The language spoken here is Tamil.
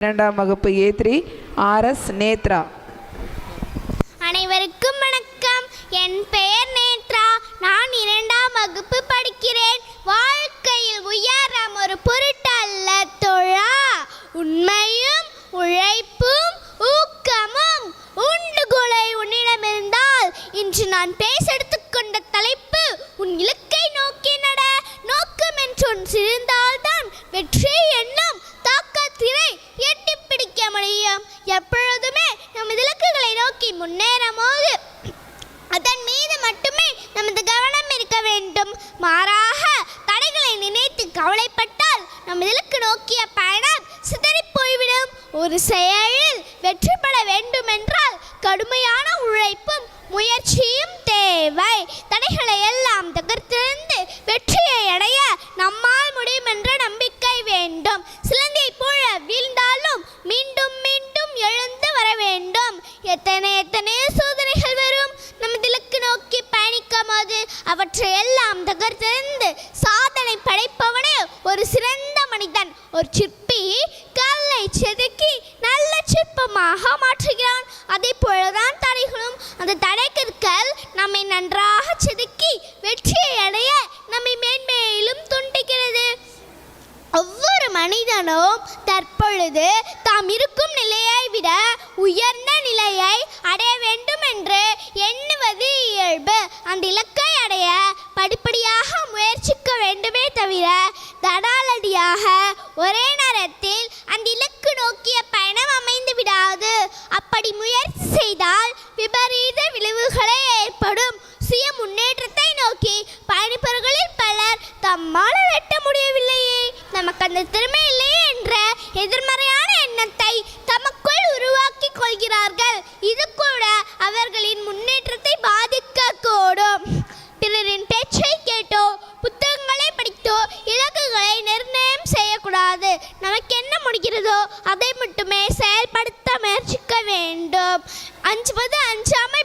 இரண்டாம் வகுப்பு A3 RS நேத்ரா. அனைவருக்கும் வணக்கம். என் பெயர் நேத்ரா. நான் இரண்டாம் வகுப்பு படிக்கிறேன். வாழ்க்கையில் உயரம் ஒரு பொருட்டல்ல தோழா, உண்மையும் உழைப்பும் ஊக்கமும் உண்டுகோலை உன்னிடமிருந்தால். இன்று நான் பேச எடுத்துக்கொண்ட தலைப்பு உன் இலக்கை நோக்கி நட. நோக்கம் என்று ஒன்று இருந்தால்தான் வெற்றி என்னும் தாக்கத்தினை எட்டி பிடிக்க முடியும். எப்பொழுதுமே நமது இலக்குகளை நோக்கி முன்னேறும் போது அதன் மீது மட்டுமே நமது கவனம் இருக்க வேண்டும். மாறாக தடைகளை நினைத்து கவலைப்பட்டால் நமது இலக்கு நோக்கிய பயணம் சிதறி போய்விடும். ஒரு செயலில் வெற்றி பெற வேண்டுமென்றால் கடுமையான உழைப்பும் முயற்சியும் தேவை. தடைகளை எல்லாம் தகர்த்தெறிந்து வெற்றியை அடைய நம்மால் முடியும் என்ற நம்பிக்கை வேண்டும். சிலந்தை போல வீழ்ந்தாலும் மீண்டும் மீண்டும் எழுந்து வர வேண்டும். எத்தனையோ சோதனைகள் வரும். நமது இலக்கு நோக்கி பயணிக்கும் போது அவற்றை எல்லாம் தகர்த்தெறிந்து சாதனை படைப்பவனே ஒரு சிறந்த மனிதன். ஒரு சிற்பி கல்லை செதுக்கி நல்ல சிற்பமாக மாற்றுகிறான். அதே போலதான் தடைகளும். அந்த தடைக்கற்கள் நம்மை நன்றாக செதுக்கி வெற்றியை அடைய நம்மை மேன்மேலும் துண்டிக்கிறது. ஒவ்வொரு மனிதனும் தற்பொழுது தாம் இருக்கும் நிலையை விட உயர்ந்த நிலையை அடைய வேண்டும் என்று எண்ணுவது இயல்பு. அந்த இலக்கை அடைய படிப்படியாக முயற்சிக்க வேண்டுமே தவிர தடாலடியாக ஒரே நேரத்தில் அந்த இலக்கு நோக்கிய பயணம் அமைந்து விடாது. அப்படி முயற்சி செய்தால் விபரீத விளைவுகளே ஏற்படும். சுய முன்னேற்றத்தை நோக்கி பயணிப்பவர்களில் பலர் தம்மால் வெட்ட முடியவில்லையே, நமக்கு அந்த திறமை இல்லையே என்ற எதிர்மறையான எண்ணத்தை தமக்குள் உருவாக்கி கொள்கிறார்கள். இது கூட அவர்களின் முன்னேற்றத்தை பாதிக்கக்கூடும். பிறரின் பேச்சை கேட்டோ புத்தகங்களை படித்தோ இலக்குகளை நிர்ணயம் செய்யக்கூடாது. நமக்கு என்ன முடிகிறதோ அதை மட்டுமே செயல்படுத்த முயற்சிக்க வேண்டும். அஞ்சுவது அஞ்சாமை